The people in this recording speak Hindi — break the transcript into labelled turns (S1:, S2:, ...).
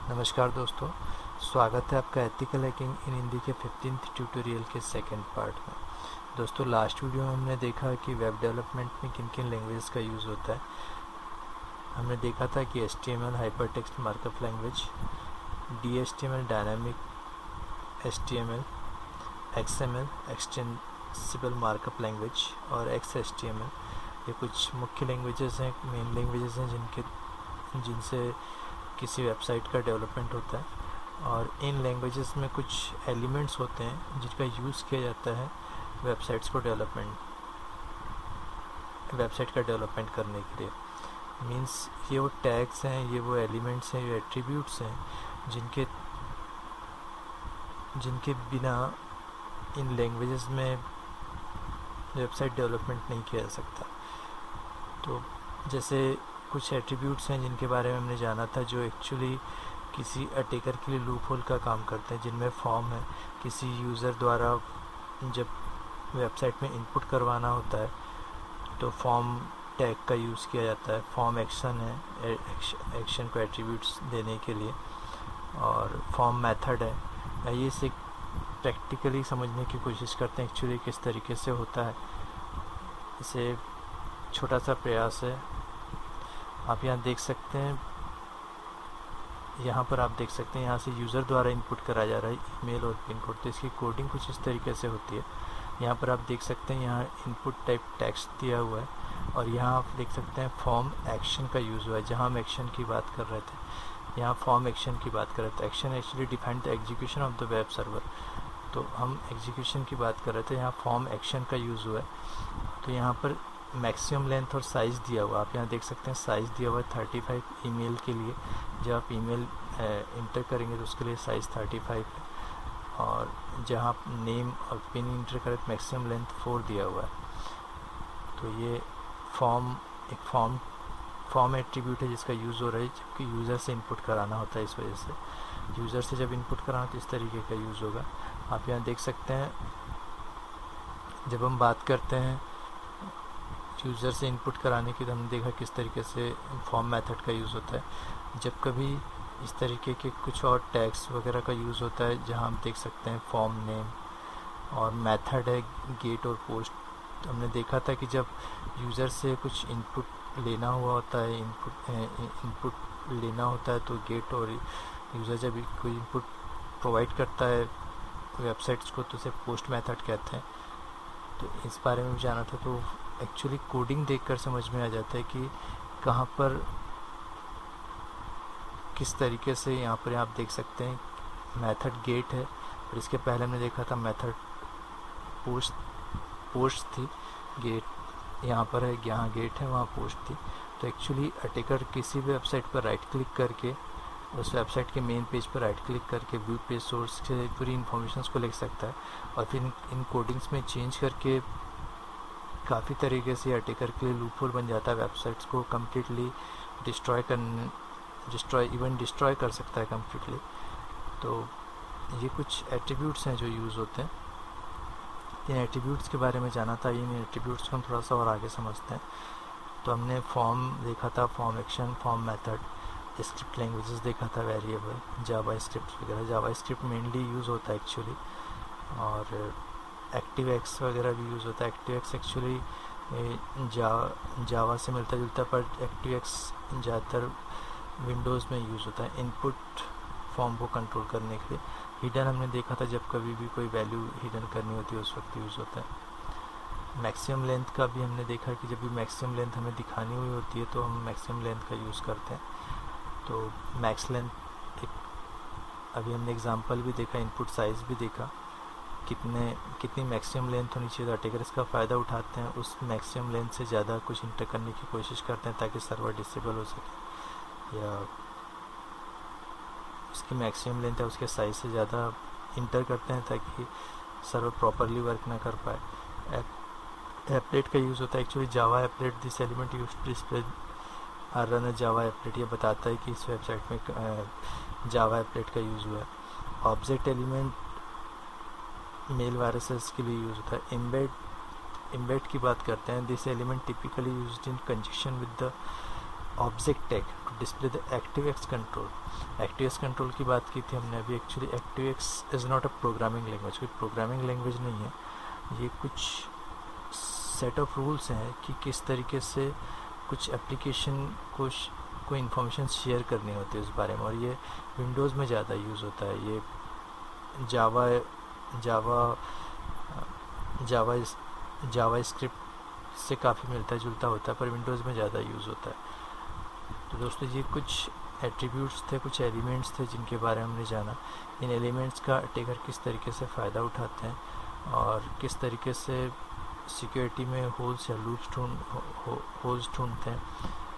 S1: नमस्कार दोस्तों, स्वागत है आपका एथिकल हैकिंग इन हिंदी के 15th ट्यूटोरियल के सेकंड पार्ट में। दोस्तों, लास्ट वीडियो में हमने देखा कि वेब डेवलपमेंट में किन किन लैंग्वेज का यूज़ होता है। हमने देखा था कि HTML hypertext markup language, DHTML dynamic HTML, XML extensible markup language और XHTML, ये कुछ मुख्य लैंग्वेजेस हैं, मेन लैंग्वेजेस हैं जिनसे किसी वेबसाइट का डेवलपमेंट होता है। और इन लैंग्वेजेस में कुछ एलिमेंट्स होते हैं जिनका यूज़ किया जाता है वेबसाइट का डेवलपमेंट करने के लिए। मींस ये वो टैग्स हैं, ये वो एलिमेंट्स हैं, ये एट्रीब्यूट्स हैं जिनके बिना इन लैंग्वेजेस में वेबसाइट डेवलपमेंट नहीं किया जा सकता। तो जैसे कुछ एट्रीब्यूट्स हैं जिनके बारे में हमने जाना था, जो एक्चुअली किसी अटैकर के लिए लूप होल का काम करते हैं, जिनमें फॉर्म है। किसी यूज़र द्वारा जब वेबसाइट में इनपुट करवाना होता है तो फॉर्म टैग का यूज़ किया जाता है। फॉर्म एक्शन है, एक्शन को एट्रीब्यूट्स देने के लिए, और फॉर्म मेथड है। आइए इसे प्रैक्टिकली समझने की कोशिश करते हैं एक्चुअली किस तरीके से होता है। इसे छोटा सा प्रयास है। आप यहाँ देख सकते हैं, यहाँ पर आप देख सकते हैं यहाँ से यूज़र द्वारा इनपुट करा जा रहा है ईमेल और पिन कोड। तो इसकी कोडिंग कुछ इस तरीके से होती है। यहाँ पर आप देख सकते हैं यहाँ इनपुट टाइप टेक्स्ट दिया हुआ है, और यहाँ आप देख सकते हैं फॉर्म एक्शन का यूज़ हुआ है। जहाँ हम एक्शन की बात कर रहे थे, यहाँ फॉर्म एक्शन की बात कर रहे थे। Action actually define the execution of the web server. तो हम एग्जीक्यूशन की बात कर रहे थे, यहाँ फॉर्म एक्शन का यूज़ हुआ है। तो यहाँ पर मैक्सिमम लेंथ और साइज़ दिया हुआ, आप यहाँ देख सकते हैं साइज़ दिया हुआ है 35 ईमेल के लिए। जब आप ईमेल इंटर करेंगे तो उसके लिए साइज़ 35 है, और जहाँ आप नेम और पिन इंटर करें तो मैक्सिमम लेंथ 4 दिया हुआ है। तो ये एक फॉर्म एट्रीब्यूट है जिसका यूज़ हो रहा है, जबकि यूज़र से इनपुट कराना होता है। इस वजह से यूज़र से जब इनपुट कराना तो इस तरीके का यूज़ होगा। आप यहाँ देख सकते हैं, जब हम बात करते हैं यूज़र से इनपुट कराने की, तो हमने देखा किस तरीके से फॉर्म मेथड का यूज़ होता है। जब कभी इस तरीके के कुछ और टैग्स वगैरह का यूज़ होता है, जहाँ हम देख सकते हैं फॉर्म नेम, और मेथड है गेट और पोस्ट। तो हमने देखा था कि जब यूज़र से कुछ इनपुट लेना हुआ होता है, इनपुट लेना होता है, तो गेट, और यूज़र जब कोई इनपुट प्रोवाइड करता है वेबसाइट्स को तो उसे पोस्ट मेथड कहते हैं। तो इस बारे में भी जाना था। तो एक्चुअली कोडिंग देखकर समझ में आ जाता है कि कहाँ पर किस तरीके से। यहाँ पर आप देख सकते हैं मेथड गेट है, और इसके पहले हमने देखा था मेथड पोस्ट थी। गेट यहाँ पर है, यहाँ गेट है, वहाँ पोस्ट थी। तो एक्चुअली अटैकर किसी भी वेबसाइट पर राइट क्लिक करके उस वेबसाइट के मेन पेज पर राइट क्लिक करके व्यू पेज सोर्स से पूरी इन्फॉर्मेशन को लिख सकता है, और फिर इन कोडिंग्स में चेंज करके काफ़ी तरीके से अटैकर के लिए लूपहोल बन जाता है। वेबसाइट्स को कम्प्लीटली डिस्ट्रॉय कर सकता है कम्प्लीटली। तो ये कुछ एट्रीब्यूट्स हैं जो यूज़ होते हैं। इन एट्रीब्यूट्स के बारे में जाना था। इन एट्रीब्यूट्स को हम थोड़ा सा और आगे समझते हैं। तो हमने फॉर्म देखा था, form action, form method, script languages देखा था, वेरिएबल, जावा स्क्रिप्ट वगैरह। जावा स्क्रिप्ट मेनली यूज़ होता है एक्चुअली, और एक्टिव-एक्स वगैरह भी यूज़ होता है। एक्टिव-एक्स एक्चुअली जावा से मिलता जुलता है, पर एक्टिव-एक्स ज़्यादातर विंडोज़ में यूज़ होता है इनपुट फॉर्म को कंट्रोल करने के लिए। हिडन हमने देखा था, जब कभी भी कोई वैल्यू हिडन करनी होती है उस वक्त यूज़ होता है। मैक्सिमम लेंथ का भी हमने देखा कि जब भी मैक्सिमम लेंथ हमें दिखानी हुई होती है तो हम मैक्सिमम लेंथ का यूज़ करते हैं। तो मैक्स लेंथ अभी हमने एग्जांपल भी देखा, इनपुट साइज़ भी देखा, कितनी मैक्सिमम लेंथ होनी चाहिए। तो अटैकर इसका फ़ायदा उठाते हैं, उस मैक्सिमम लेंथ से ज़्यादा कुछ इंटर करने की कोशिश करते हैं ताकि सर्वर डिसेबल हो सके, या उसकी मैक्सिमम लेंथ है उसके साइज़ से ज़्यादा इंटर करते हैं ताकि सर्वर प्रॉपरली वर्क ना कर पाए। एप्लेट का यूज़ होता है। Actually Java applet this element use to display or run Java applet, ये बताता है कि इस वेबसाइट में जावा एप्लेट का यूज़ हुआ है। ऑब्जेक्ट एलिमेंट मेल वायरसेस के लिए यूज़ होता है। एम्बेड की बात करते हैं। This element typically used in conjunction with the object tag to display the ActiveX control. ActiveX control की बात की थी हमने अभी। Actually ActiveX is not a programming language, कोई प्रोग्रामिंग लैंग्वेज नहीं है। ये कुछ सेट ऑफ रूल्स हैं कि किस तरीके से कुछ एप्लीकेशन को कोई इन्फॉर्मेशन शेयर करनी होती है उस बारे में, और ये विंडोज़ में ज़्यादा यूज़ होता है। ये जावा जावा जावा जावा स्क्रिप्ट से काफ़ी मिलता जुलता होता है, पर विंडोज़ में ज़्यादा यूज़ होता है। तो दोस्तों ये कुछ एट्रीब्यूट्स थे, कुछ एलिमेंट्स थे जिनके बारे में हमने जाना। इन एलिमेंट्स का अटैकर किस तरीके से फ़ायदा उठाते हैं और किस तरीके से सिक्योरिटी में होल्स या लूप्स होल्स ढूंढते हैं,